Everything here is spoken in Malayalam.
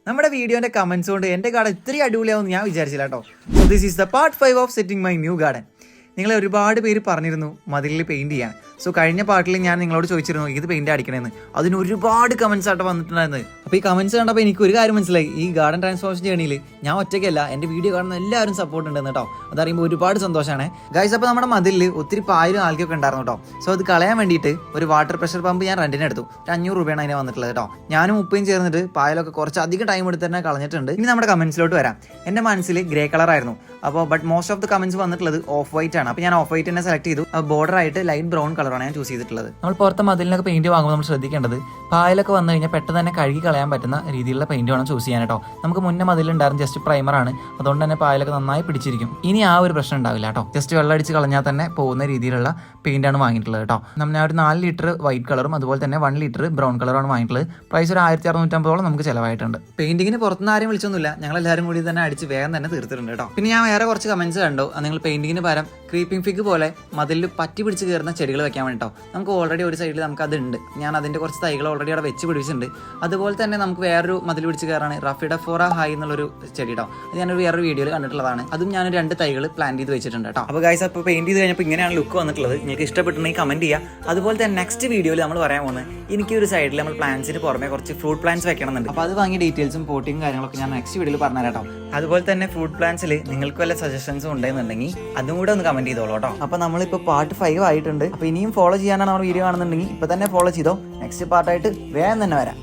നമ്മുടെ വീഡിയോന്റെ കമന്റ്സ് കൊണ്ട് എൻ്റെ ഗാർഡൻ ഇത്രയും അടിപൊളിയാവും ഞാൻ വിചാരിച്ചില്ല കേട്ടോ. So this is the part 5 of setting my new garden. നിങ്ങളെ ഒരുപാട് പേര് പറഞ്ഞിരുന്നു മതിലിൽ പെയിന്റ് ചെയ്യാൻ. സോ കഴിഞ്ഞ പാർട്ടിൽ ഞാൻ നിങ്ങളോട് ചോദിച്ചിരുന്നു ഇത് പെയിന്റ് അടിക്കണമെന്ന്. അതിന് ഒരുപാട് കമന്റ്സ് ആയിട്ട് വന്നിട്ടുണ്ടായിരുന്നു. അപ്പോൾ ഈ കമന്റ്സ് കണ്ടപ്പോൾ എനിക്ക് ഒരു കാര്യം മനസ്സിലായി, ഈ ഗാർഡൻ ട്രാൻസ്ഫോർമേഷൻ ജേണിയിൽ ഞാൻ ഒറ്റയ്ക്കല്ല, എൻ്റെ വീഡിയോ കാണുന്ന എല്ലാവരും സപ്പോർട്ട് ഉണ്ടെന്ന് കേട്ടോ. അതറിയുമ്പോൾ ഒരുപാട് സന്തോഷമാണ് ഗൈസ്. അപ്പോൾ നമ്മുടെ മതിലിൽ ഒത്തിരി പായലും ആൽക്കൊക്കെ ഉണ്ടായിരുന്നു കേട്ടോ. സോ അത് കളയാൻ വേണ്ടിയിട്ട് ഒരു വാട്ടർ പ്രഷർ പമ്പ് ഞാൻ റെന്റിന് എടുത്തു. 500 രൂപയാണ് അതിനെ വന്നിട്ടുള്ളത് കേട്ടോ. ഞാനും ഉപ്പയും ചേർന്നിട്ട് പായലൊക്കെ കുറച്ച് അധികം ടൈം എടുത്ത് തന്നെ കളഞ്ഞിട്ടുണ്ട്. ഇനി നമ്മുടെ കമന്റ്സിലോട്ട് വരാം. എൻ്റെ മനസ്സിൽ ഗ്രേ കളർ ആയിരുന്നു. അപ്പോൾ but most of the comments വന്നിട്ടുള്ളത് ഓഫ് വൈറ്റ് ആണ്. അപ്പോൾ ഞാൻ ഓഫ് വൈറ്റ് തന്നെ സെലക്ട് ചെയ്തു. ബോർഡർ ആയിട്ട് ലൈറ്റ് ബ്രൗൺ കളറാണ് ഞാൻ ചൂസ് ചെയ്തിട്ടുള്ളത്. നമ്മൾ പുറത്തെ മതിലിനൊക്കെ പെയിന്റ് വാങ്ങുമ്പോൾ നമ്മൾ ശ്രദ്ധിക്കേണ്ടത് പായലൊക്കെ വന്നു കഴിഞ്ഞാൽ പെട്ടെന്ന് തന്നെ കഴുകി കളയാൻ പറ്റുന്ന രീതിയിലുള്ള പെയിന്റ് വേണം ചൂസ് ചെയ്യാൻ കേട്ടോ. നമുക്ക് മുന്നേ മതിലുണ്ടായിരുന്നു ജസ്റ്റ് പ്രൈമറാണ്, അതുകൊണ്ട് തന്നെ പായലൊക്കെ നന്നായി പിടിച്ചിരിക്കും. ഇനി ആ ഒരു പ്രശ്നം ഉണ്ടാവില്ല കേട്ടോ. ജസ്റ്റ് വെള്ളം അടിച്ച് കളഞ്ഞാൽ തന്നെ പോകുന്ന രീതിയിലുള്ള പെയിന്റ് ആണ് വാങ്ങിയിട്ടുള്ളത് കേട്ടോ. നമ്മൾ ഒരു 4 ലിറ്റർ വൈറ്റ് കളറും അതുപോലെ തന്നെ 1 ലിറ്റർ ബ്രൗൺ കളറാണ് വാങ്ങിയിട്ടുള്ളത്. പ്രൈസ് ഒരു 1650 നമുക്ക് ചിലവായിട്ടുണ്ട്. പെയിന്റിങ്ങിന് പുറത്തുനിന്ന് ആരും വിളിച്ചൊന്നുമില്ല, ഞങ്ങളെല്ലാവരും കൂടി തന്നെ അടിച്ച് വേഗം തന്നെ തീർത്തിട്ടുണ്ട് കേട്ടോ. പിന്നെ ഞാൻ വേറെ കുറച്ച് കമന്റ്സ് കണ്ടു, നിങ്ങൾ പെയിന്റിങ്ങിന് പകരം ക്രീപ്പിംഗ് ഫിഗ് പോലെ മതിലിൽ പറ്റി പിടിച്ച് കയറുന്ന ചെടികൾ വെക്കാൻ വേണ്ടിട്ടോ. നമുക്ക് ഓൾറെഡി ഒരു സൈഡിൽ നമുക്ക് അതുണ്ട്. ഞാൻ അതിന്റെ കുറച്ച് തൈകൾ ഓൾറെഡി അവിടെ വെച്ച് പിടിച്ചിട്ടുണ്ട്. അതുപോലെ തന്നെ നമുക്ക് വേറൊരു മതിൽ പിടിച്ച് കയറാണ് റഫിഡഫോറ ഹൈ എന്നുള്ളൊരു ചെടി കേട്ടോ. അത് ഞാനൊരു വേറൊരു വീഡിയോയിൽ കണ്ടിട്ടുള്ളതാണ്. അതും ഞാൻ 2 തൈകൾ പ്ലാൻ ചെയ്ത് വെച്ചിട്ടുണ്ട് കേട്ടോ. അപ്പോൾ ഗൈസ്, അപ്പോൾ പെയിന്റ് ചെയ്ത് കഴിഞ്ഞപ്പോൾ ഇങ്ങനെയാണ് ലുക്ക് വന്നിട്ടുള്ളത്. നിങ്ങൾക്ക് ഇഷ്ടപ്പെട്ടുണ്ടെങ്കിൽ കമന്റ് ചെയ്യുക. അതുപോലെ തന്നെ നെക്സ്റ്റ് വീഡിയോയിൽ നമ്മൾ പറയാൻ പോകുന്നത് എനിക്ക് ഒരു സൈഡിൽ നമ്മൾ പ്ലാന്റ്സിന് പുറമെ കുറച്ച് ഫ്രൂട്ട് പ്ലാന്റ്സ് വെക്കണമെന്നുണ്ട്. അപ്പോൾ അത് വാങ്ങിയ ഡീറ്റെയിൽസും പോട്ടിങ്ങും കാര്യങ്ങളൊക്കെ ഞാൻ നെക്സ്റ്റ് വീഡിയോയിൽ പറഞ്ഞുതരാം കേട്ടോ. അതുപോലെ തന്നെ ഫ്രൂട്ട് പ്ലാന്റ്സിൽ നിങ്ങൾക്ക് വല്ല സജഷൻസും ഉണ്ടെന്നുണ്ടെങ്കിൽ അതും കൂടെ ഒന്ന് കമന്റ് ചെയ്തോളൂ കേട്ടോ. അപ്പോൾ നമ്മളിപ്പോൾ പാർട്ട് 5 ആയിട്ടുണ്ട്. അപ്പോൾ ഇനിയും ഫോളോ ചെയ്യാനാണ് നമ്മൾ വീഡിയോ കാണുന്നുണ്ടെങ്കിൽ ഇപ്പോൾ തന്നെ ഫോളോ ചെയ്തോ. നെക്സ്റ്റ് പാർട്ടായിട്ട് വേഗം തന്നെ വരാം.